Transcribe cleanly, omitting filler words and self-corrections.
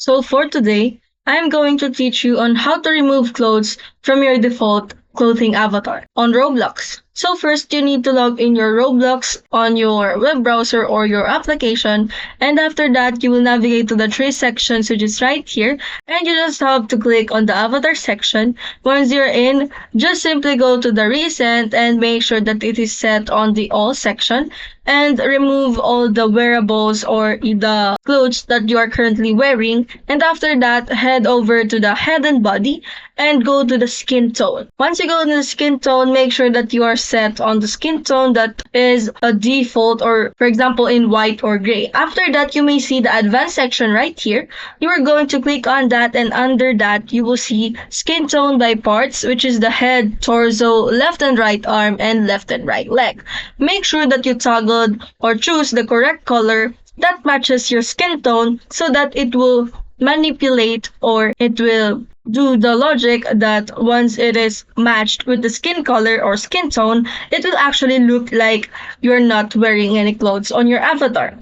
So for today, I'm going to teach you on how to remove clothes from your default clothing avatar on Roblox. So first, you need to log in your Roblox on your web browser or your application, and after that, you will navigate to the three sections which is right here, and you just have to click on the avatar section. Once you're in, just simply go to the recent and make sure that it is set on the all section and remove all the wearables or the clothes that you are currently wearing. And after that, head over to the head and body and go to the skin tone. Once you go to the skin tone, make sure that you are set on the skin tone that is a default or for example in white or gray. After that, you may see the advanced section right here. You are going to click on that and under that you will see skin tone by parts, which is the head, torso, left and right arm, and left and right leg. Make sure that you toggle or choose the correct color that matches your skin tone so that it will manipulate or it will do the logic that once it is matched with the skin color or skin tone, it will actually look like you're not wearing any clothes on your avatar.